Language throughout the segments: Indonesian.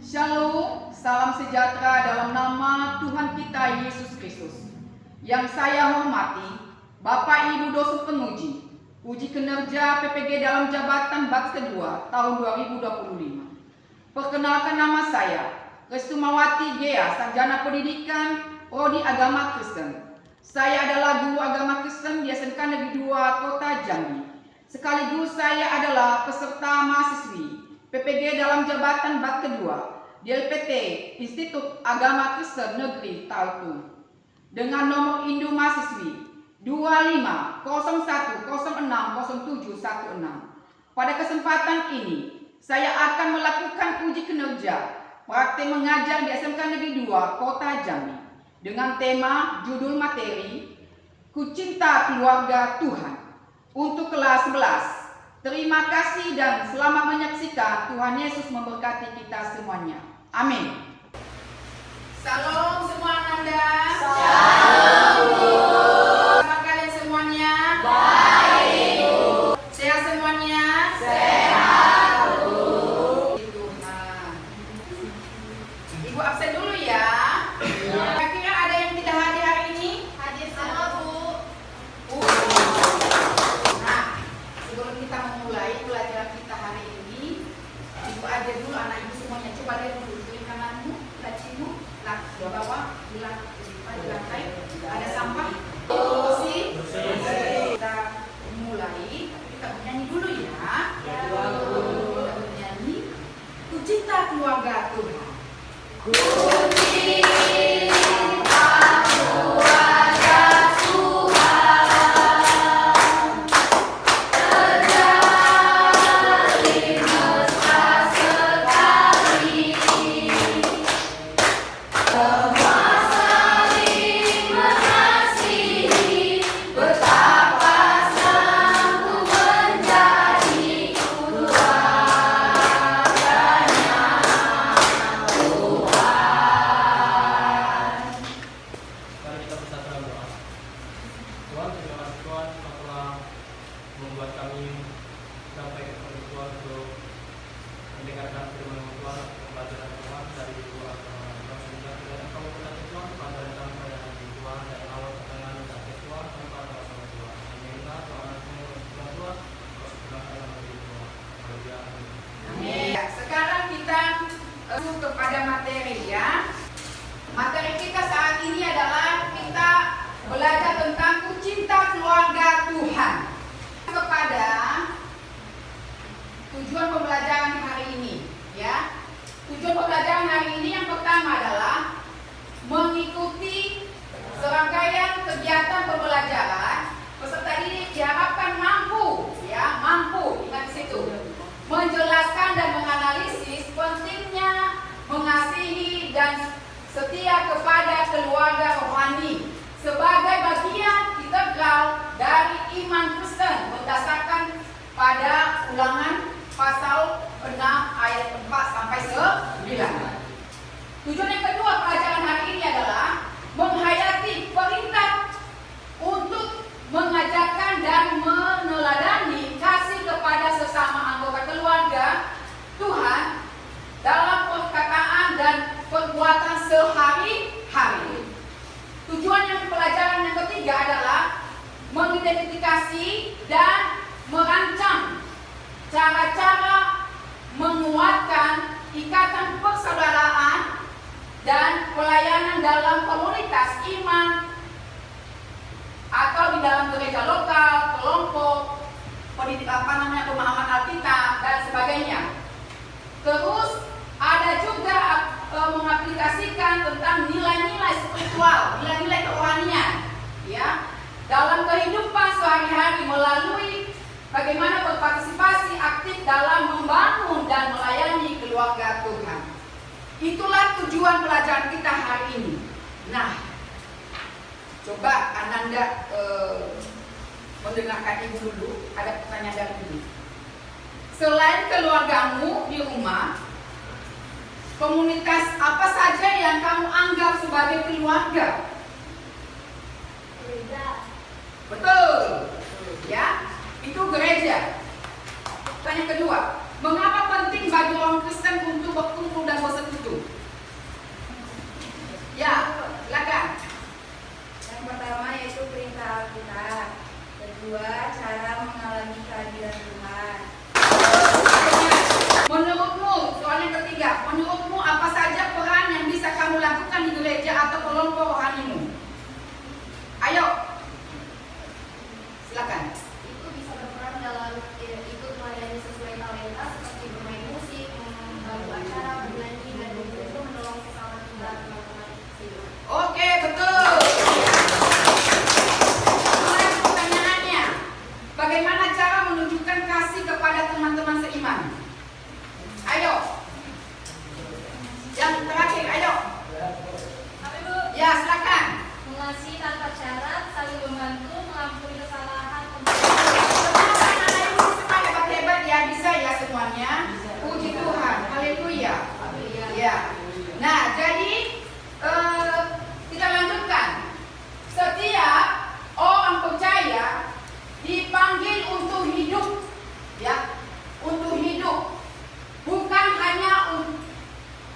Shalom, salam sejahtera dalam nama Tuhan kita Yesus Kristus. Yang saya hormati, Bapak Ibu dosen penguji, uji kinerja PPG dalam jabatan batch kedua tahun 2025. Perkenalkan nama saya, Restumawati Gea, Sarjana Pendidikan, Prodi Agama Kristen. Saya adalah guru agama Kristen di SMK Negeri 2 Kota Jambi. Sekaligus saya adalah peserta mahasiswi PPG dalam jabatan batch kedua di LPT Institut Agama Kristen Negeri Tautu dengan nomor induk mahasiswi 2501060716. Pada kesempatan ini saya akan melakukan uji kinerja praktik mengajar di SMK Negeri 2 Kota Jambi dengan tema judul materi Ku Cinta Keluarga Tuhan untuk kelas 11. Terima kasih dan selamat menyaksikan. Tuhan Yesus memberkati kita semuanya. Amin. Salam semua Anda. Salam. Sama kalian semuanya. Baik. Sehat semuanya. Sehat. Tuhan. Ibu absen dulu ya. Kira-kira ada yang tidak hadir hari ini? Hadir semua Bu. Nah, sebelum kita memulai pelajaran kita hari ini, Ibu ajar dulu anak Ibu semuanya. Coba lihat dulu kiri kananmu, lacimu, di bawah, di lantai, ada sampah, bersih. Kita mulai, tapi kita bernyanyi dulu ya. Kita bernyanyi, Ku Cinta Keluarga Tuhan. Ku cinta keluarga Tuhan, terjalin mesra sekali, semua saling mengasihi, betapa senangku menjadi keluarganya Tuhan. Mari kita bersatu dalam doa. Tuhan, terima kasih Tuhan Engkau telah membuat kami sampai kepada Tuhan untuk mendengarkan firman Tuhan, pelajaran Tuhan dari Tuhan sehingga kiranya Engkau memberkati Tuhan pelajaran kami pada hari ini Tuhan dari awal pertengahan dan akhir Tuhan tanpa ada masalah Tuhan. Amin. Tuhan semua Tuhan Kau sempurnakan dalam diri Tuhan. Haleluya. Amin. Sekarang kita masuk kepada materi ya. Materi kita saat ini adalah kita belajar tentang Ku Cinta Keluarga Tuhan. Kepada tujuan pembelajaran hari ini ya. Tujuan pembelajaran hari ini yang pertama adalah mengikuti serangkaian kegiatan pembelajaran. Peserta didik diharapkan mampu ingat di situ, menjelaskan dan menganalisis pentingnya mengasihi dan setia kepada keluarga rohani sebagai bagian integral dari iman Kristen berdasarkan pada Ulangan pasal 6 ayat 4 sampai 9. Tujuan yang kedua pelajaran hari ini adalah menghayati perintah untuk mengajarkan dan meneladani kasih kepada sesama anggota keluarga Tuhan dalam perkataan dan perbuatan sehari-hari. Tujuan yang pelajaran yang ketiga adalah mengidentifikasi dan merancang cara-cara menguatkan ikatan persaudaraan dan pelayanan dalam komunitas iman atau di dalam gereja lokal, kelompok, pemahaman Alkitab dan sebagainya. Terus ada juga mengaplikasikan tentang nilai-nilai spiritual, nilai-nilai kerohanian, ya, dalam kehidupan sehari-hari melalui bagaimana berpartisipasi aktif dalam membangun dan melayani keluarga Tuhan. Itulah tujuan pelajaran kita hari ini. Nah, coba Ananda mendengarkan Ibu dulu. Ada pertanyaan dari Ibu. Selain keluargamu di rumah, komunitas apa saja yang kamu anggap sebagai keluarga? Gereja. Betul. Ya, itu gereja. Pertanyaan kedua, mengapa penting bagi orang Kristen untuk berkumpul dan bersekutu? menurutmu apa saja peran yang bisa kamu lakukan di gereja atau kelompok rohanimu? Ayo, silakan. Itu bisa berperan dalam ikut melayani sesuai talenta seperti bermain musik, membantu acara, bernyanyi, dan juga menolong sesama kita teman-teman seiman. Oke, betul. Mulai pertanyaannya, bagaimana cara menunjukkan kasih kepada teman-teman seiman? Ayo. Yang terakhir, ayo. Apa Ibu? Ya, silakan. Mengasihi tanpa syarat, saling membantu, mengampuni kesalahan. Ternyata anak ibu semua hebat-hebat ya, bisa ya semuanya. Puji Tuhan, haleluya. Ya. Nah, jadi kita lanjutkan. Setiap orang percaya dipanggil untuk hidup, ya, untuk hidup, bukan hanya untuk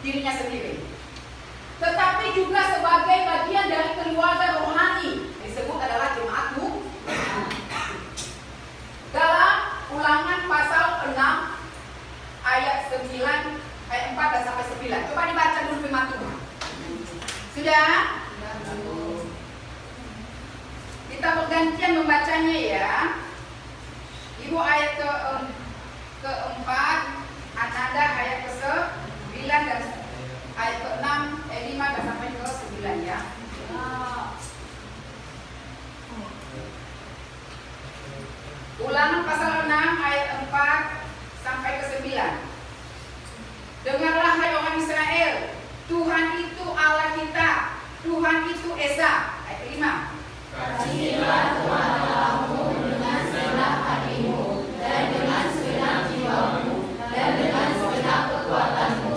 dirinya sendiri, tetapi juga sebagai bagian dari keluarga rohani, disebut adalah jemaat Tuhan. Dalam Ulangan pasal 6 ayat 9, ayat 4 dan sampai 9. Coba dibaca dulu firman Tuhan. Sudah? Kita bergantian membacanya ya. Ibu ayat keempat, Ananda ayat ke-9 dan ayat ke-6, 5 dan sampai ke-9 ya. Ulangan pasal 6 ayat 4 sampai ke-9. Dengarlah hai orang Israel, Tuhan itu Allah kita, Tuhan itu Esa. Ayat 5. Kasihilah Tuhan Allahmu dengan segenap hatimu, dan dengan segenap jiwamu, dan dengan segenap kekuatanmu.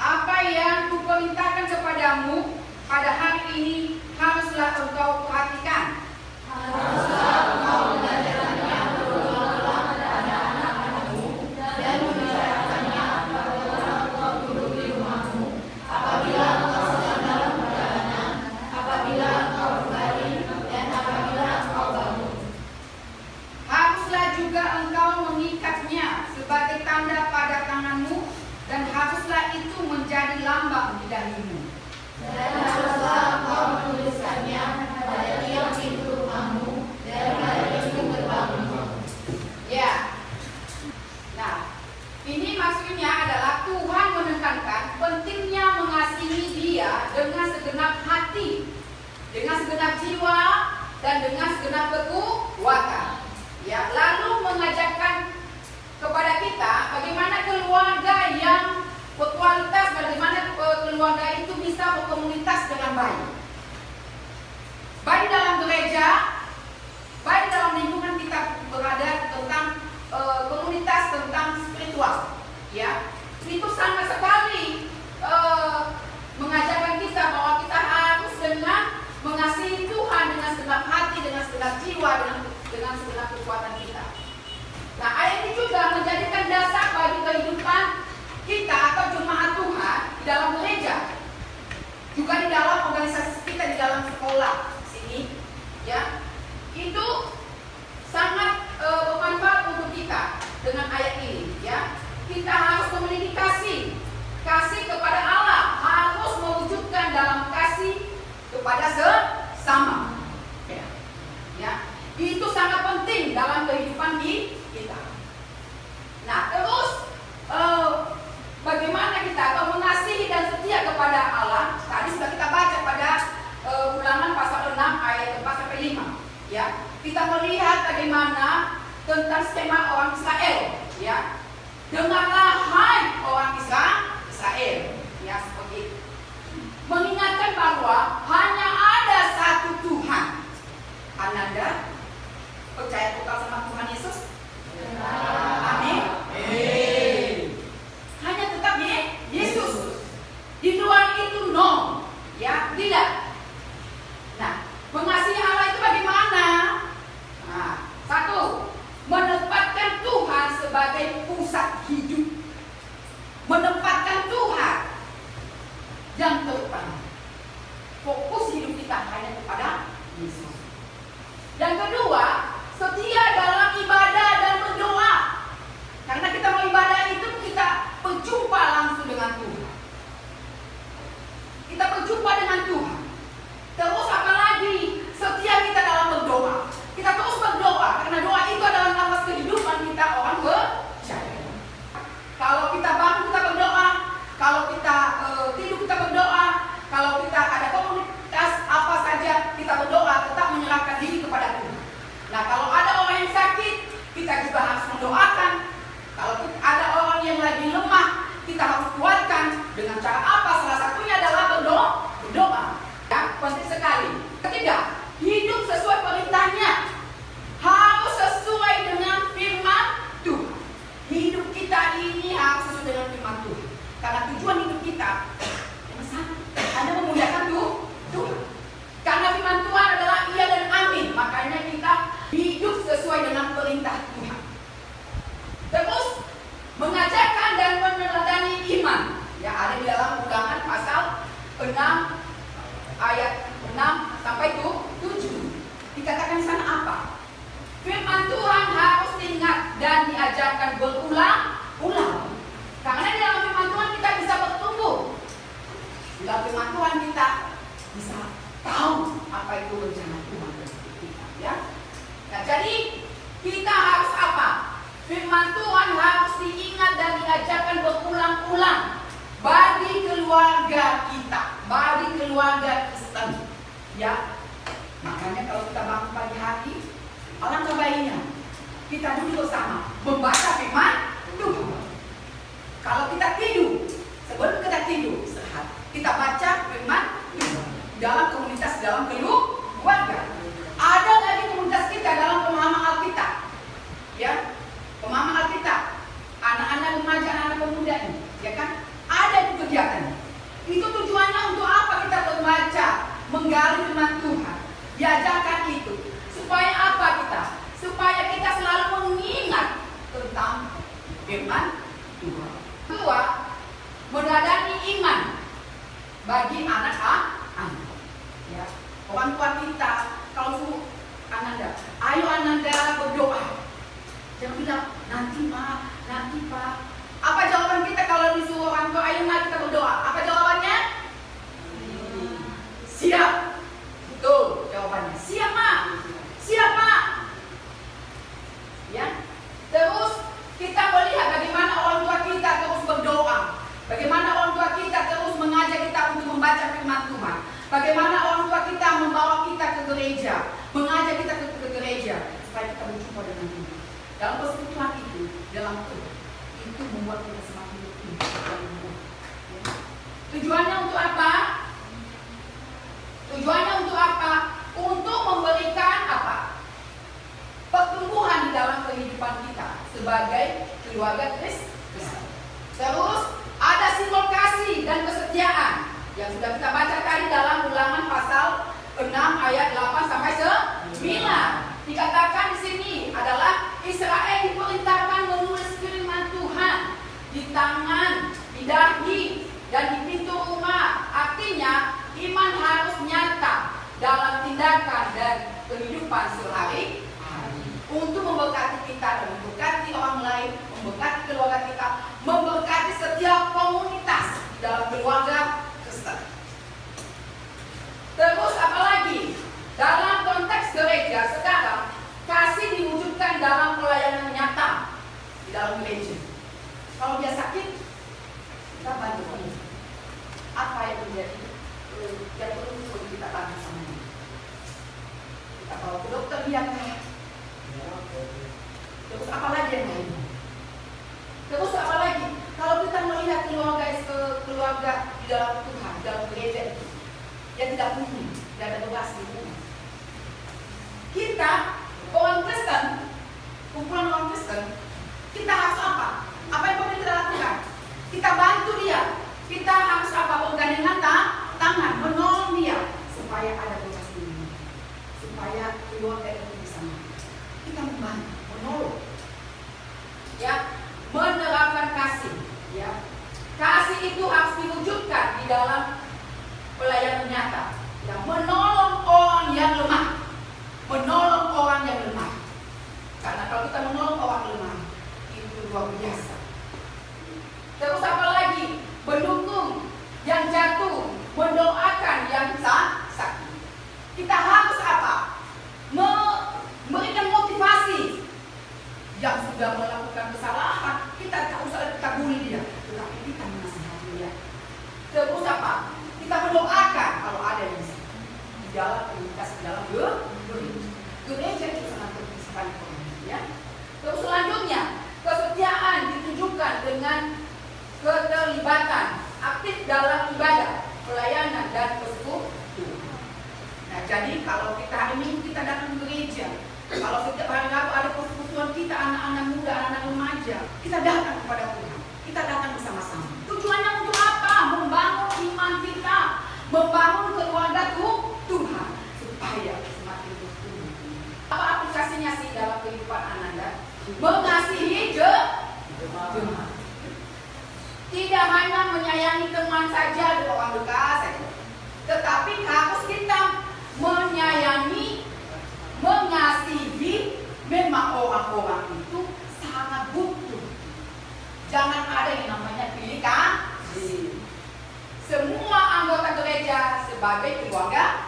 Apa yang kuperintahkan kepadamu pada hari ini haruslah engkau perhatikan. Haruslah engkau mengajarkannya berulang-ulang pada anak-anakmu, dan membicarakannya pada orang tua duduk di rumahmu, apabila engkau sedang dalam perjalanan, apabila engkau berbaring, dan apabila engkau bangun. Haruslah juga engkau mengikatnya sebagai tanda pada tanganmu, dan haruslah itu menjadi lambang di dahimu. Dan haruslah engkau menuliskannya pada tiang pintu rumahmu dan pada pintu gerbangmu. Ya. Nah, ini maksudnya adalah Tuhan menekankan pentingnya mengasihi Dia dengan segenap hati, dengan segenap jiwa, dan dengan segenap kekuatan. Ya, lalu mengajarkan kepada kita bagaimana keluarga yang berkualitas, bagaimana keluarga itu bisa berkomunitas dengan baik. Baik dalam gereja, baik dalam lingkungan kita berada, tentang komunitas, tentang spiritual, ya, itu sama sekali mengajarkan kita bahwa kita harus dengan mengasihi Tuhan dengan segenap hati, dengan segenap jiwa, dengan segenap kekuatan kita. Nah, ayat ini juga menjadikan dasar bagi kehidupan kita atau jemaat Tuhan di dalam gereja, juga di dalam organisasi kita, di dalam sekolah sini, ya, itu sangat bermanfaat untuk kita dengan ayat ini, ya. Kita harus memiliki kasih kepada Allah, harus mewujudkan dalam kasih kepada sesama, ya. Itu sangat penting dalam kehidupan kita. Nah, terus bagaimana kita akan mengasihi dan setia kepada Allah? Tadi sudah kita baca pada Ulangan pasal 6 ayat 4 sampai 5. Ya, kita melihat bagaimana tentang skema orang Israel. Ya, dengarlah hai orang Israel. Ya, seperti itu. Mengingatkan bahwa hanya ada satu Tuhan. Ananda percaya total sama Tuhan Yesus? Amin. Hanya tetap Yesus. Di luar itu no, ya, tidak. Nah, mengasihi Allah itu bagaimana? Nah, satu, menempatkan Tuhan sebagai pusat hidup Dengan cara apa? Salah satunya adalah berdoa. Ya, penting sekali. Ketiga, hidup sesuai perintahnya. Harus sesuai dengan firman Tuhan. Hidup kita ini harus sesuai dengan firman Tuhan. Karena tujuan hidup kita hanya memuliakan Tuhan. Karena firman Tuhan adalah iya dan amin. Makanya kita hidup sesuai dengan perintah Tuhan. Terus mengajarkan dan meneladani iman. Ya, ada di dalam Ulangan pasal 6 ayat 6 sampai 7. Dikatakan di sana apa? Firman Tuhan harus diingat dan diajarkan berulang-ulang. Karena di dalam firman Tuhan kita bisa bertumbuh. Di dalam firman Tuhan kita bisa tahu apa itu rencana Tuhan bagi kita, ya. Nah, jadi kita harus apa? Firman Tuhan harus diingat dan diajarkan berulang-ulang bagi keluarga kita, bagi keluarga Kristen, ya. Makanya kalau kita bangun pagi hari, alangkah baiknya kita duduk bersama membaca firman Tuhan. Kalau kita tidur, sebelum kita tidur istirahat, kita baca firman Tuhan dalam komunitas, dalam keluarga. Ada lagi komunitas kita dalam pemahaman Alkitab, ya, pemahaman Alkitab, anak-anak remaja, anak-anak pemuda ini, ya kan? Ada itu kegiatannya. Itu tujuannya untuk apa kita membaca, menggali firman Tuhan, diajarkan itu. Supaya apa kita? Supaya kita selalu mengingat tentang firman Tuhan. Kedua, meneladani iman bagi anak-anak. Ya, orang tua kita kalau suruh Ananda, ayo Ananda berdoa. Jangan bilang nanti Pak. Apa jawaban kita kalau disuruh orang tua, ayo kita berdoa? Apa jawabannya? Siap. Betul jawabannya. Siap, Ma. Siap, Pak. Ya. Terus kita melihat bagaimana orang tua kita terus berdoa. Bagaimana orang tua kita terus mengajak kita untuk membaca firman Tuhan. Bagaimana orang tua kita membawa kita ke gereja, mengajak kita ke gereja supaya kita berjumpa dengan Tuhan. Dalam persekutuan itu, dalam itu membuat kita semakin bertumbuh. Tujuannya untuk apa? Tujuannya untuk apa? Untuk memberikan apa? Pertumbuhan di dalam kehidupan kita sebagai keluarga Kristen. Terus ada simbol kasih dan kesetiaan yang sudah kita baca tadi dalam Ulangan pasal 6 ayat 8 sampai 9. Dikatakan di sini adalah Israel diperintahkan menulis firman Tuhan di tangan, di dahi, dan di pintu rumah. Artinya iman harus nyata dalam tindakan dan kehidupan sehari-hari untuk memberkati kita dan memberkati orang lain, memberkati keluarga kita, memberkati setiap komunitas dalam keluarga Kristen. Terus apalagi dalam konteks gereja sekarang, kasih diwujudkan dalam pelayanan nyata di dalam gereja. Kalau dia sakit, kita bantu dia. Apa yang terjadi? Dia perlu kita bantu sama dia. Kita bawa ke dokter lihatnya. Terus apa lagi yang lain? Terus apa lagi? Kalau kita melihat keluarga di dalam Tuhan, di dalam gereja itu, yang tidak mungkin, tidak ada beras di rumah. Kita orang Kristen, kumpulan orang Kristen, kita harus apa? Apa yang perlu kita lakukan? Kita bantu dia. Kita harus apa? Bergandengan tangan, menolong dia supaya ada beras di rumah, supaya keluarga itu bisa makan. Kita membantu, menolong, ya, menerapkan kasih, ya. Kasih itu harus diwujudkan di dalam pelayanan nyata, yang menolong orang yang lemah, menolong orang yang lemah. Karena kalau kita menolong orang lemah, itu luar biasa. Terus apa lagi? Mendukung yang jatuh, mendoakan yang sakit. Kita harus apa? Memberikan motivasi. Yang sudah melakukan kesalahan, kita tak usah kita bully dia, tetapi kita menasihati dia. Terus apa? Kita mendoakan kalau ada yang di dalam komunitas, di dalam gereja itu sangat penting sekali, ya. Terus selanjutnya, kesetiaan ditujukan dengan Jadi kalau kita hari Minggu kita datang ke gereja, kalau setiap hari Rabu ada persekutuan kita, anak-anak muda, anak-anak remaja, kita datang kepada Tuhan. Kita datang bersama-sama. Tujuannya untuk apa? Membangun iman kita, membangun keluarga Tuhan, supaya semakin bertumbuh. Apa aplikasinya sih dalam kehidupan Ananda? Mengasihi jemaat. Tidak hanya menyayangi teman saja, orang dekat saja, tetapi harus kita menyayangi, mengasihi. Memang orang-orang itu sangat butuh. Jangan ada yang namanya pilih kasih. Semua anggota gereja sebagai keluarga.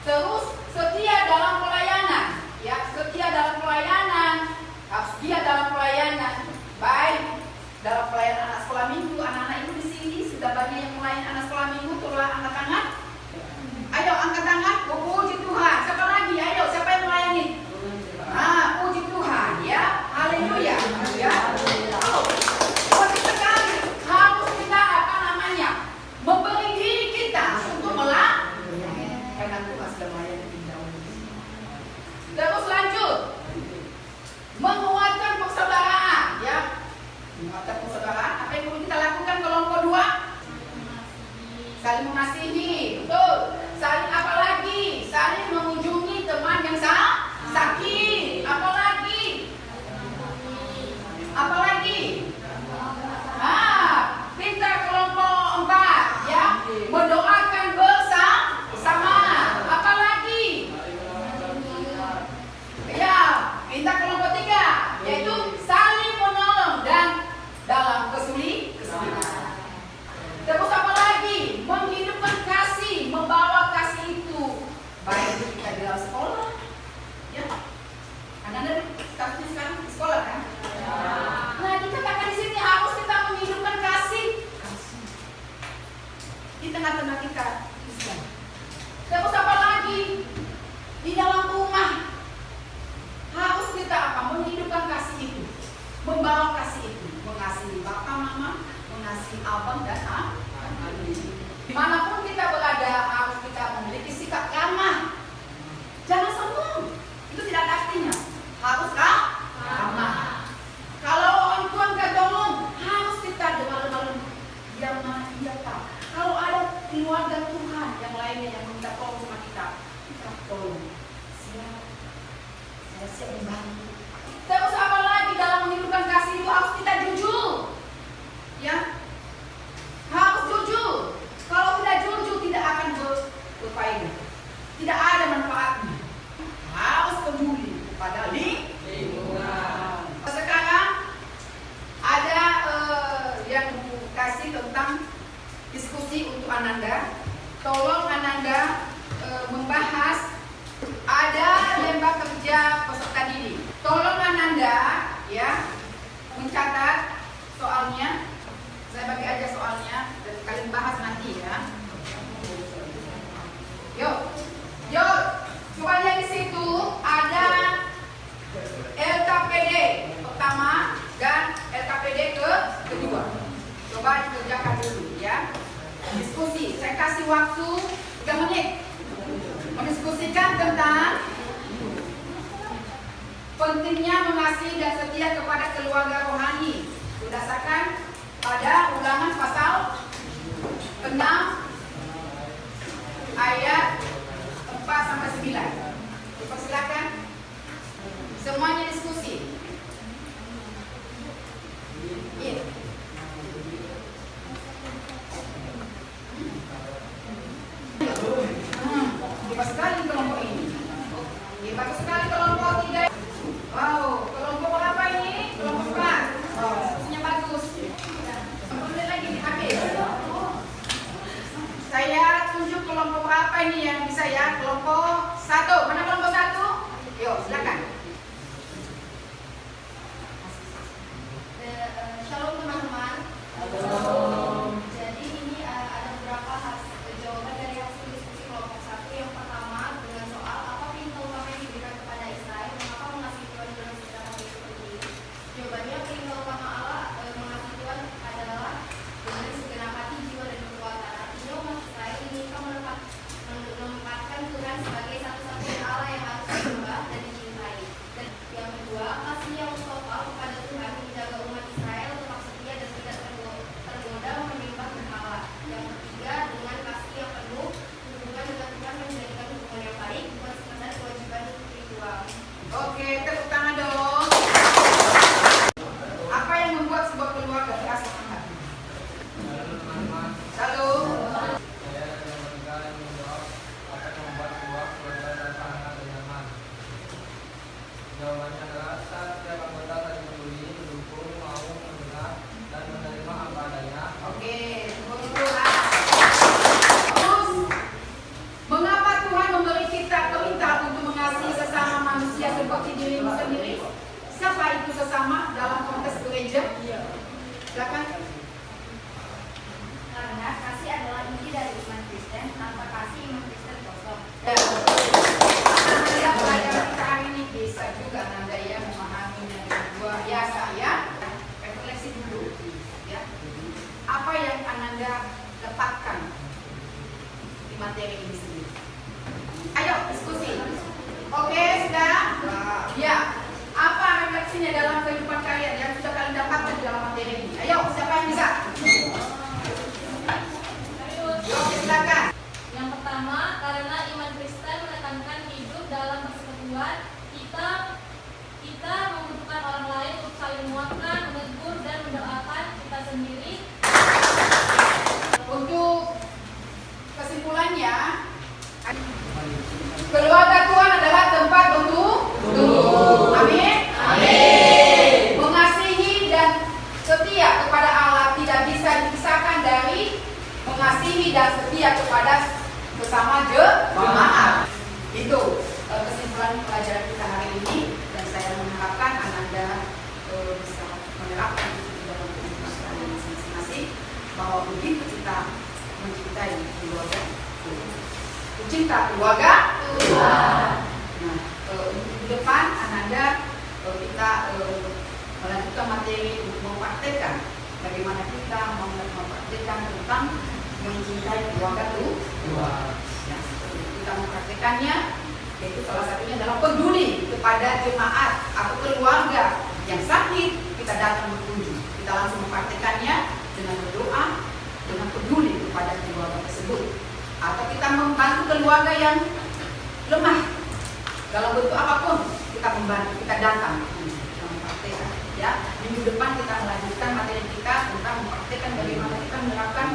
Terus setia dalam pelayanan, ya, setia dalam pelayanan, harus setia dalam pelayanan. Baik dalam pelayanan anak sekolah minggu, anak-anak ibu di sini sudah banyak yang melayani anak sekolah minggu. Tolong angkat tangan. Ayo angkat tangan. Puji Tuhan. Siapa lagi? Ayo, siapa yang melayani? Puji Tuhan, ya. Haleluya. Ya. Puji sekali. Harus kita memberi diri kita untuk melayani. Karena Tuhan sudah melayani kita. Terus lanjut. Menguatkan persaudaraan, ya. Menguatkan persaudaraan. Apa yang perlu kita lakukan kelompok 2? Saling mengasihi, betul. Saling apa lagi? Saling mengunjungi teman yang sakit. Apa lagi? Apa lagi? Kita kelompok 4, ya. Mendoakan bersama. Apa lagi? Ya, minta kelompok 3, yaitu saling menolong dan dalam kesulitan. Terus apa lagi? Menghidupkan kasih, membawa kasih itu baik itu kita di dalam sekolah, ya. Karena ada statusnya sekarang di sekolah kan? Nah, dikatakan di sini harus kita menghidupkan kasih di tengah-tengah kita. Terus apa lagi? Di dalam rumah harus kita menghidupkan kasih itu, membawa kasih itu, mengasihi bapak mama, mengasihi abang dan adik. Dimanapun kita berada harus kita memiliki sikap ramah. Jangan sombong, itu tidak ada artinya. Harus ramah. Kalau orang tua nggak tolong, harus kita dengar-dengar yang mana dia tahu. Kalau ada keluarga Tuhan yang lainnya yang minta tolong sama kita tolong. Saya siap membantu. Terus apa lagi dalam menghidupkan kasih itu harus kita jujur, ya. Harus jujur. Kalau tidak jujur tidak akan berfaedah. Tidak ada manfaatnya. Harus peduli kepada lingkungan. Sekarang ada yang kasih tentang diskusi untuk Ananda. Tolong Ananda membahas. Ada lembah kerja peserta didik. Tolong Ananda, ya, mencatat soalnya. Saya bagi aja soalnya dan kalian bahas nanti, ya. Yuk, coba lihat di situ ada LKPD pertama dan LKPD kedua. Coba dikerjakan dulu, ya. Diskusi. Saya kasih waktu 3 menit mendiskusikan tentang pentingnya mengasihi dan setia kepada keluarga rohani berdasarkan pada Ulangan pasal 6 ayat 4-9. Dipersilakan semuanya diskusi. Iya. Hebat sekali kelompok ini. Bagus sekali kelompok 3. Wow, kelompok berapa ini? Kelompok 4. Oh, diskusinya bagus. Kemudian lagi habis. Saya tunjuk kelompok berapa ini yang bisa, ya? Kelompok 1. Mana kelompok 1? Yuk, silakan. Shalom teman-teman. Jadi ini ada beberapa jawaban dari hasil diskusi kelompok 1. Yang pertama dengan soal apa perintah utama yang diberikan kepada Israel, mengapa mengasihi Tuhan dengan segala hal seperti ini. Jawabannya, perintah utama Allah mengasihi Tuhan adalah dengan segenap hati, jiwa dan kekuatan. Artinya umat Israel ini menempatkan Tuhan Kristen, tanpa kasih iman Kristen kosong. Ananda pelajaran kita hari ini bisa juga Ananda ya memahaminya dengan luar biasa ya. Refleksi dulu ya. Apa yang Ananda dapatkan di materi ini sendiri? Ayo diskusi. Oke, sudah? Ya. Apa refleksinya dalam kehidupan kalian yang sudah kalian dapatkan di dalam materi ini? Ayo, siapa yang bisa? Oke, silakan. Yang pertama, karena iman Kristen menekankan hidup dalam persekutuan, kita membutuhkan orang lain untuk saling menguatkan, menegur, dan mendoakan kita sendiri. Untuk kesimpulannya, keluarga Tuhan adalah tempat untuk amin. Amin. Mengasihi dan setia kepada Allah tidak bisa dipisahkan dari mengasihi dan setia kepada sesama jemaat. Itu kesimpulan pelajaran kita hari ini, dan saya mengharapkan Ananda bisa menerapkan itu di dalam kehidupan kalian masing-masing, bahwa begitu kita mencintai keluarga, cinta keluarga. Nah, di depan Ananda kita melanjutkan materi untuk mempraktekkan bagaimana kita mempraktekkan tentang mencintai keluarga itu. Ya, kita mempraktekannya, yaitu salah satunya adalah peduli kepada jemaat atau keluarga yang sakit. Kita datang berkunjung, kita langsung mempraktekannya dengan berdoa, dengan peduli kepada keluarga tersebut. Atau kita membantu keluarga yang lemah dalam bentuk apapun, kita membantu, kita datang mempraktekkan. Ya, minggu depan kita melanjutkan materi kita tentang mempraktekkan bagaimana kita menerapkan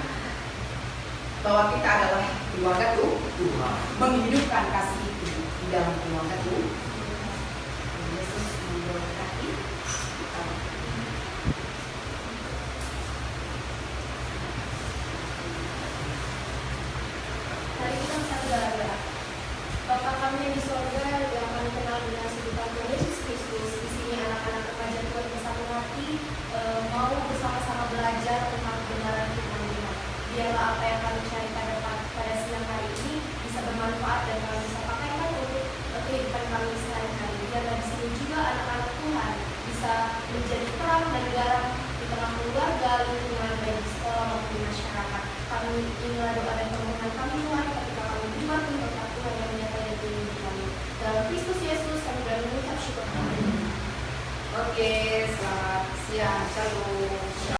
bahwa kita adalah keluarga Tuhan, menghidupkan kasih itu di dalam keluarga Tuhan. Yesus memberkati kita. Mari kita bersatu dalam doa. Bapa kami yang di surga, yang kami kenal dengan sebutan Tuhan Yesus Kristus, di sini anak-anak remaja Tuhan bersatu hati mau bersama-sama belajar tentang kebenaran firman Tuhan. Biarlah apa yang kami cari pada siang hari ini bisa bermanfaat dan kami bisa pakaikan untuk kehidupan kami sehari-hari. Biarlah di sini juga anak-anak Tuhan bisa menjadi terang dan garam di tengah keluarga, lingkungan, baik di sekolah maupun di masyarakat. Kami inilah doa dan permohonan kami Tuhan, ketika kami berdoa berkat Tuhan yang menyata dan melindungi kami. Dalam Kristus Yesus kami berdoa mengucap syukur. Oke, selamat siang, shalom.